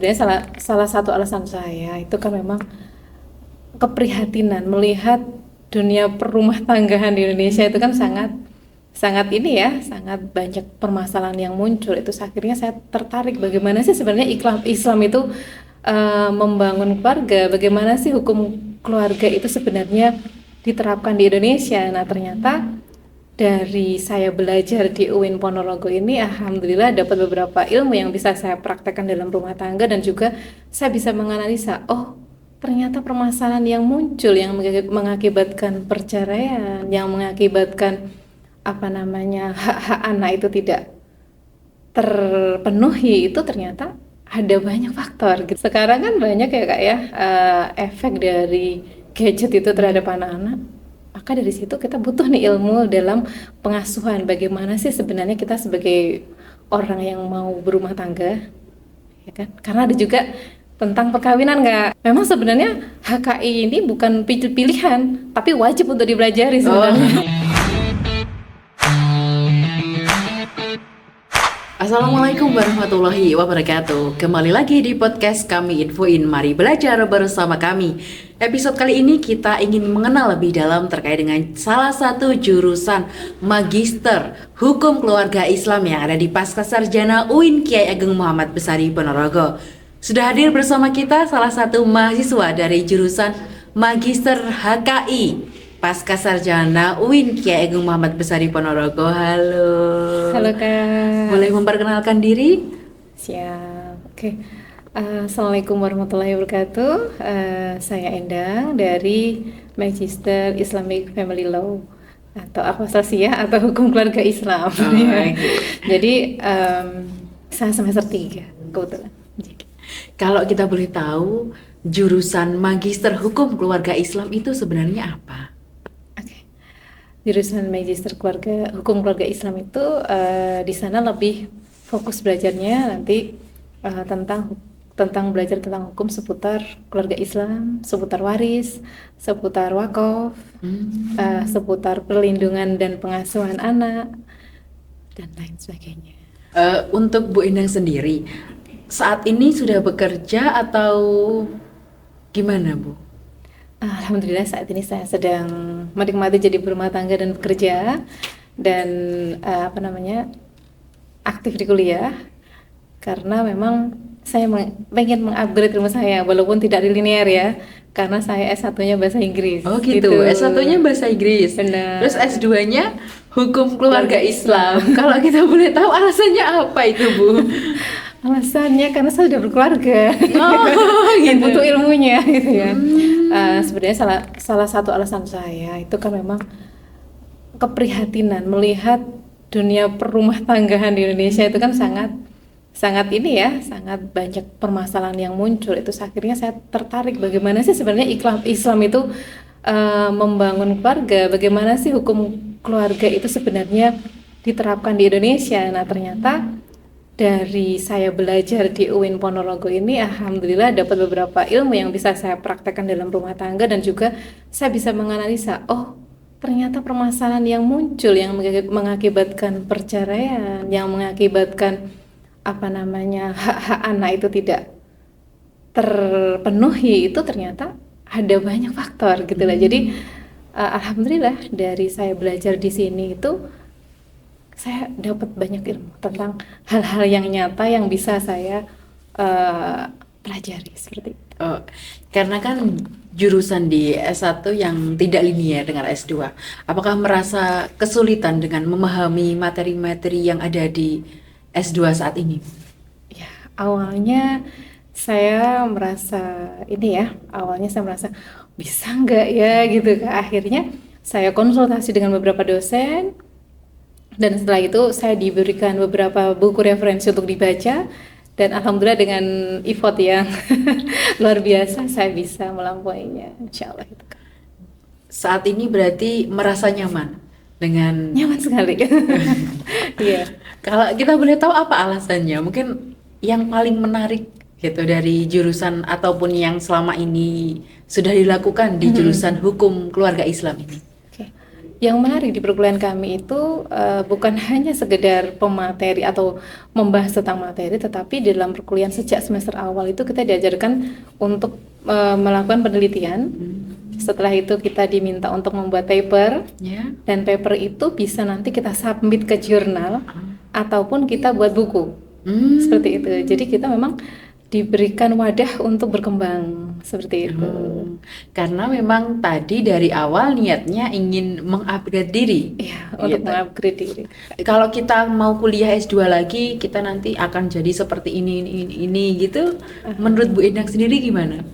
Sebenarnya salah satu alasan saya itu kan memang keprihatinan melihat dunia perumah tanggaan di Indonesia itu kan sangat sangat ini ya, sangat banyak permasalahan yang muncul. Itu akhirnya saya tertarik bagaimana sih sebenarnya Islam itu membangun keluarga, bagaimana sih hukum keluarga itu sebenarnya diterapkan di Indonesia. Nah, ternyata dari saya belajar di UIN Ponorogo ini, alhamdulillah dapat beberapa ilmu yang bisa saya praktekkan dalam rumah tangga, dan juga saya bisa menganalisa, oh ternyata permasalahan yang muncul yang mengakibatkan perceraian, yang mengakibatkan hak-hak anak itu tidak terpenuhi, itu ternyata ada banyak faktor gitu. Sekarang kan banyak ya kak ya, efek dari gadget itu terhadap anak-anak. Maka dari situ kita butuh nih ilmu dalam pengasuhan, bagaimana sih sebenarnya kita sebagai orang yang mau berumah tangga, ya kan? Karena ada juga tentang perkawinan nggak. Memang sebenarnya HKI ini bukan pilihan, tapi wajib untuk dipelajari sebenarnya. Assalamualaikum warahmatullahi wabarakatuh. Kembali lagi di podcast kami infoin. Mari belajar bersama kami. Episode kali ini kita ingin mengenal lebih dalam terkait dengan salah satu jurusan Magister Hukum Keluarga Islam yang ada di Pascasarjana UIN Kiai Ageng Muhammad Besari Ponorogo. Sudah hadir bersama kita salah satu mahasiswa dari jurusan Magister HKI Pascasarjana UIN Kiai Ageng Muhammad Besari Ponorogo. Halo. Halo kak. Boleh memperkenalkan diri? Siap. Oke. Assalamualaikum warahmatullahi wabarakatuh. Saya Endang dari Magister Islamic Family Law atau Akosasiah atau Hukum Keluarga Islam. Okay. Jadi saya semester 3 kebetulan. Kalau kita boleh tahu, jurusan Magister Hukum Keluarga Islam itu sebenarnya apa? Jurusan Magister Hukum Keluarga Islam itu di sana lebih fokus belajarnya nanti tentang belajar tentang hukum seputar keluarga Islam, seputar waris, seputar wakaf, seputar perlindungan dan pengasuhan anak, dan lain sebagainya. Untuk Bu Endang sendiri, saat ini sudah bekerja atau gimana Bu? Alhamdulillah saat ini saya sedang menikmati jadi berumah tangga dan bekerja, dan aktif di kuliah, karena memang saya pengen mengupgrade ilmu saya walaupun tidak di linear ya, karena saya S1-nya bahasa Inggris. Oh gitu. S1-nya bahasa Inggris. Benar. Terus S2-nya Hukum Keluarga Islam. Kalau kita boleh tahu alasannya apa itu Bu? Alasannya karena saya sudah berkeluarga. Gitu. Butuh ilmunya gitu ya. Sebenarnya salah satu alasan saya itu kan memang keprihatinan melihat dunia perumah tanggaan di Indonesia itu kan sangat ini ya, sangat banyak permasalahan yang muncul. Itu akhirnya saya tertarik bagaimana sih sebenarnya Islam itu membangun keluarga, bagaimana sih hukum keluarga itu sebenarnya diterapkan di Indonesia. Nah, ternyata dari saya belajar di UIN Ponorogo ini, alhamdulillah dapat beberapa ilmu yang bisa saya praktekkan dalam rumah tangga, dan juga saya bisa menganalisa, oh ternyata permasalahan yang muncul yang mengakibatkan perceraian, yang mengakibatkan hak-hak anak itu tidak terpenuhi, itu ternyata ada banyak faktor gitu lah. Jadi alhamdulillah dari saya belajar di sini itu saya dapat banyak ilmu tentang hal-hal yang nyata yang bisa saya pelajari seperti itu. Oh, karena kan jurusan di S1 yang tidak linear dengan S2. Apakah merasa kesulitan dengan memahami materi-materi yang ada di S2 saat ini? Ya, awalnya saya merasa bisa nggak ya gitu. Akhirnya saya konsultasi dengan beberapa dosen, dan setelah itu saya diberikan beberapa buku referensi untuk dibaca, dan alhamdulillah dengan effort yang luar biasa saya bisa melampauinya, insya Allah itu. Saat ini berarti merasa nyaman dengan... Nyaman sekali. Iya. Kalau kita boleh tahu apa alasannya? Mungkin yang paling menarik gitu dari jurusan ataupun yang selama ini sudah dilakukan di jurusan Hukum Keluarga Islam ini. yang menarik di perkuliahan kami itu bukan hanya sekedar pemateri atau membahas tentang materi, tetapi di dalam perkuliahan sejak semester awal itu kita diajarkan untuk melakukan penelitian. Setelah itu kita diminta untuk membuat paper, dan paper itu bisa nanti kita submit ke jurnal ataupun kita buat buku. Seperti itu. Jadi kita memang diberikan wadah untuk berkembang seperti itu. Karena memang tadi dari awal niatnya ingin mengupgrade diri. Iya, untuk mengupgrade diri. Kalau kita mau kuliah S2 lagi, kita nanti akan jadi seperti ini gitu. Menurut Bu Endang sendiri gimana?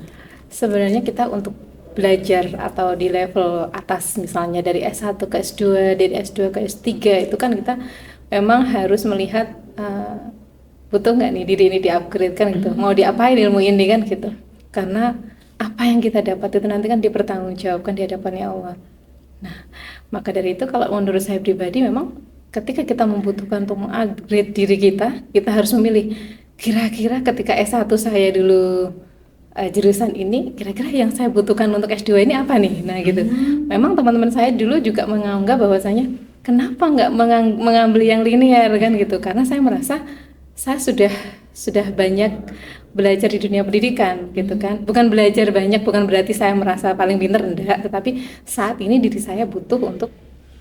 Sebenarnya kita untuk belajar atau di level atas, misalnya dari S1 ke S2, dari S2 ke S3, itu kan kita memang harus melihat butuh nggak nih diri ini di-upgrade kan gitu, mau diapain ilmu ini kan gitu, karena apa yang kita dapat itu nanti kan dipertanggungjawabkan di hadapannya Allah. Nah, maka dari itu kalau menurut saya pribadi memang ketika kita membutuhkan untuk mengupgrade diri kita harus memilih kira-kira ketika S1 saya dulu jurusan ini, kira-kira yang saya butuhkan untuk S2 ini apa nih? Nah gitu. Memang teman-teman saya dulu juga menganggap bahwasanya kenapa nggak mengambil yang linear kan gitu, karena saya merasa saya sudah banyak belajar di dunia pendidikan gitu kan. Bukan belajar banyak bukan berarti saya merasa paling pintar, enggak, tetapi saat ini diri saya butuh untuk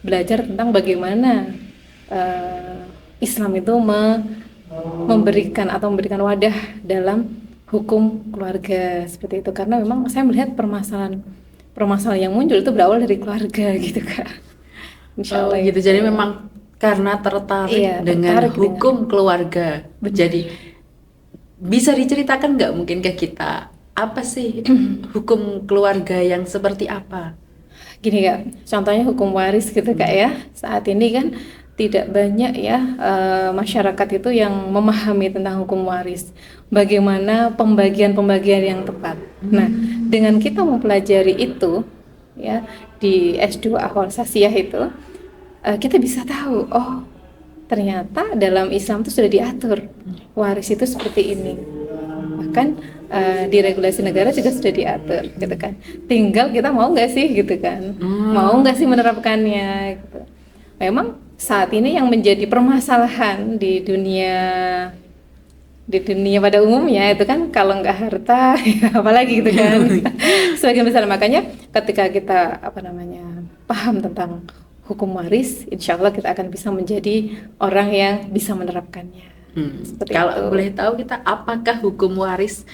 belajar tentang bagaimana Islam itu memberikan wadah dalam hukum keluarga seperti itu, karena memang saya melihat permasalahan yang muncul itu berawal dari keluarga gitu Kak. Insya Allah gitu. Jadi memang karena tertarik dengan hukum keluarga. Jadi bisa diceritakan nggak mungkin ke kita apa sih hukum keluarga yang seperti apa? Gini Kak, contohnya hukum waris gitu Kak ya. Saat ini kan tidak banyak ya masyarakat itu yang memahami tentang hukum waris. Bagaimana pembagian yang tepat. Nah, dengan kita mempelajari itu ya di S2 Akhwal Sasiyah itu, kita bisa tahu, oh ternyata dalam Islam itu sudah diatur waris itu seperti ini. Bahkan di regulasi negara juga sudah diatur gitu kan. Tinggal kita mau nggak sih gitu kan, mau nggak sih menerapkannya gitu. Memang saat ini yang menjadi permasalahan di dunia pada umumnya itu kan kalau nggak harta ya apalagi gitu kan. Sebagai misalnya, makanya ketika kita paham tentang hukum waris, insya Allah kita akan bisa menjadi orang yang bisa menerapkannya. Kalau boleh tahu kita, apakah hukum waris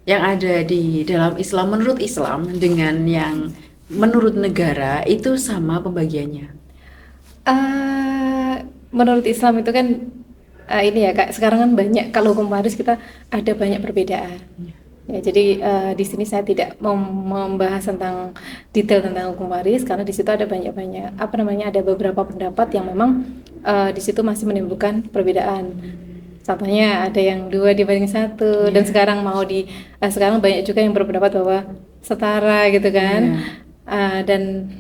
yang ada di dalam Islam menurut Islam dengan yang menurut negara itu sama pembagiannya? Menurut Islam itu kan ini ya Kak, sekarang kan banyak, kalau hukum waris kita ada banyak perbedaan. Ya, jadi di sini saya tidak membahas tentang detail tentang hukum waris karena di situ ada banyak ada beberapa pendapat yang memang di situ masih menimbulkan perbedaan. Contohnya ada yang 2 dibanding 1 dan sekarang sekarang banyak juga yang berpendapat bahwa setara gitu kan. Dan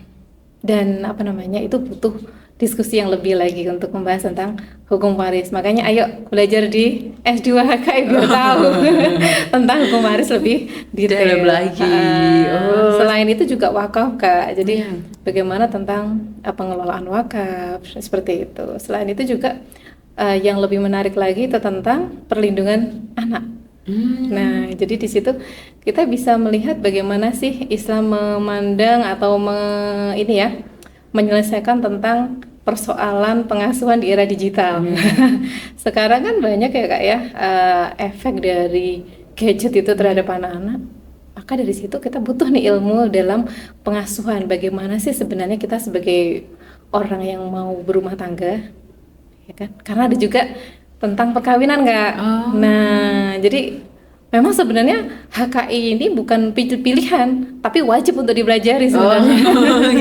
itu butuh diskusi yang lebih lagi untuk membahas tentang hukum waris. Makanya ayo belajar di S2 HKI biar tahu tentang hukum waris lebih detail lagi. Selain itu juga wakaf Kak. Jadi bagaimana tentang pengelolaan wakaf seperti itu. Selain itu juga yang lebih menarik lagi itu tentang perlindungan anak. Nah, jadi di situ kita bisa melihat bagaimana sih Islam memandang atau menyelesaikan tentang persoalan pengasuhan di era digital. Sekarang kan banyak ya Kak ya efek dari gadget itu terhadap anak-anak. Maka dari situ kita butuh nih ilmu dalam pengasuhan. Bagaimana sih sebenarnya kita sebagai orang yang mau berumah tangga, ya kan? Karena ada juga tentang perkawinan Kak. Nah, jadi memang sebenarnya HKI ini bukan pilihan, tapi wajib untuk dipelajari sebenarnya.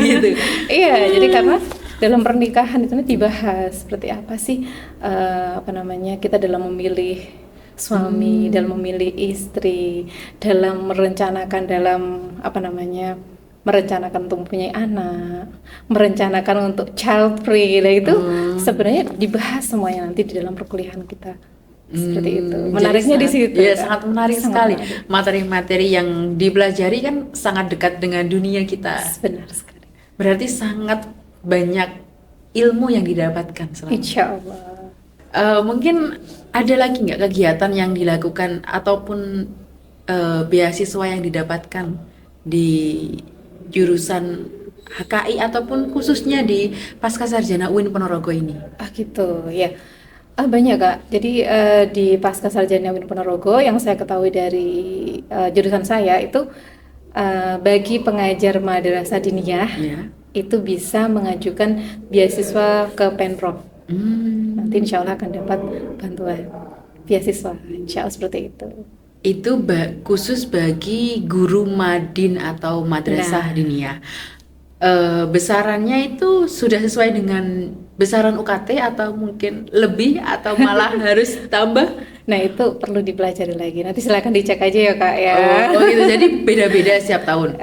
Gitu. Iya, jadi karena dalam pernikahan itu dibahas seperti apa sih kita dalam memilih suami, dalam memilih istri, dalam merencanakan untuk mempunyai anak, merencanakan untuk child free, itu sebenarnya dibahas semuanya nanti di dalam perkuliahan kita. Seperti itu. Menariknya di situ. Ya, sangat menarik sekali. Materi-materi yang dipelajari kan sangat dekat dengan dunia kita. Benar sekali. Berarti sangat banyak ilmu yang didapatkan selama. Insya Allah. Mungkin ada lagi nggak kegiatan yang dilakukan ataupun beasiswa yang didapatkan di jurusan HKI ataupun khususnya di Pascasarjana UIN Ponorogo ini? Gitu ya. Banyak Kak. Jadi di Pascasarjana UIN Ponorogo yang saya ketahui dari jurusan saya itu bagi pengajar madrasah diniyah Ya. itu bisa mengajukan beasiswa ke Pemprov. Nanti insya Allah akan dapat bantuan beasiswa, insya Allah seperti itu. Itu khusus bagi guru madin atau madrasah diniyah. Besarannya itu sudah sesuai dengan besaran UKT atau mungkin lebih atau malah harus tambah? Nah itu perlu dipelajari lagi. Nanti silakan dicek aja ya Kak ya. Oh gitu. Jadi beda-beda setiap tahun.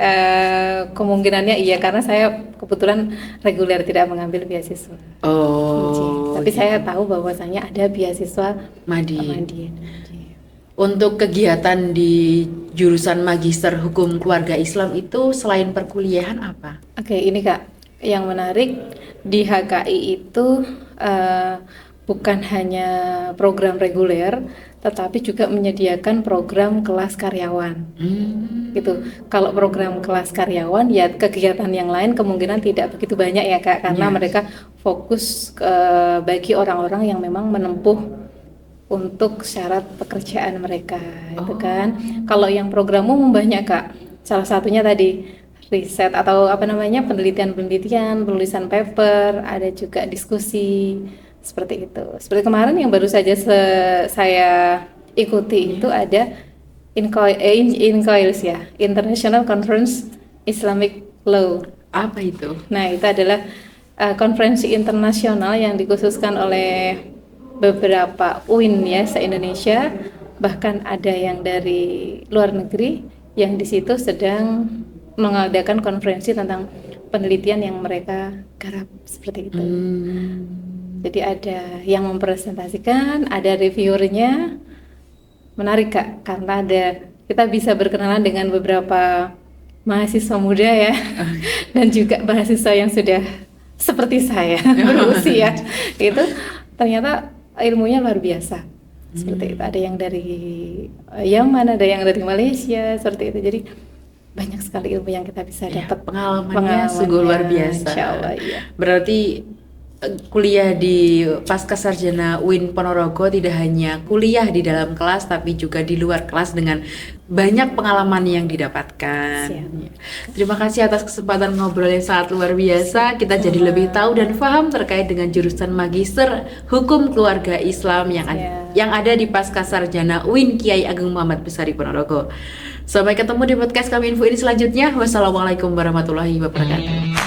Kemungkinannya iya karena saya kebetulan reguler tidak mengambil beasiswa. Tapi gitu. saya tahu bahwasanya ada beasiswa Madin. Madin. Untuk kegiatan di jurusan Magister Hukum Keluarga Islam itu selain perkuliahan apa? Oke, ini Kak, yang menarik di HKI itu bukan hanya program reguler, tetapi juga menyediakan program kelas karyawan. Gitu. Kalau program kelas karyawan, ya kegiatan yang lain kemungkinan tidak begitu banyak ya Kak, karena mereka fokus bagi orang-orang yang memang menempuh untuk syarat pekerjaan mereka, itu kan. Kalau yang program umum banyak Kak. Salah satunya tadi riset atau penelitian, penulisan paper, ada juga diskusi seperti itu. Seperti kemarin yang baru saja saya ikuti itu ada INCOILS ya, International Conference Islamic Law. Apa itu? Nah, itu adalah konferensi internasional yang dikhususkan oleh beberapa UIN ya se-Indonesia, bahkan ada yang dari luar negeri yang di situ sedang mengadakan konferensi tentang penelitian yang mereka garap seperti itu. Jadi ada yang mempresentasikan, ada reviewernya. Menarik Kak, karena kita bisa berkenalan dengan beberapa mahasiswa muda ya, dan juga mahasiswa yang sudah seperti saya berusia. Itu ternyata ilmunya luar biasa. Seperti itu. Ada yang dari Yaman, ada yang dari Malaysia, seperti itu. Jadi banyak sekali ilmu yang kita bisa dapat. Pengalamannya sungguh luar biasa. Insya Allah, iya. Berarti kuliah di Pascasarjana UIN Ponorogo tidak hanya kuliah di dalam kelas, tapi juga di luar kelas dengan banyak pengalaman yang didapatkan. Siap. Terima kasih atas kesempatan ngobrol yang sangat luar biasa. Kita jadi lebih tahu dan paham terkait dengan jurusan Magister Hukum Keluarga Islam yang ada di Pascasarjana UIN Kiai Ageng Muhammad Besari Ponorogo. Sampai ketemu di podcast kami Info ini selanjutnya. Wassalamualaikum warahmatullahi wabarakatuh.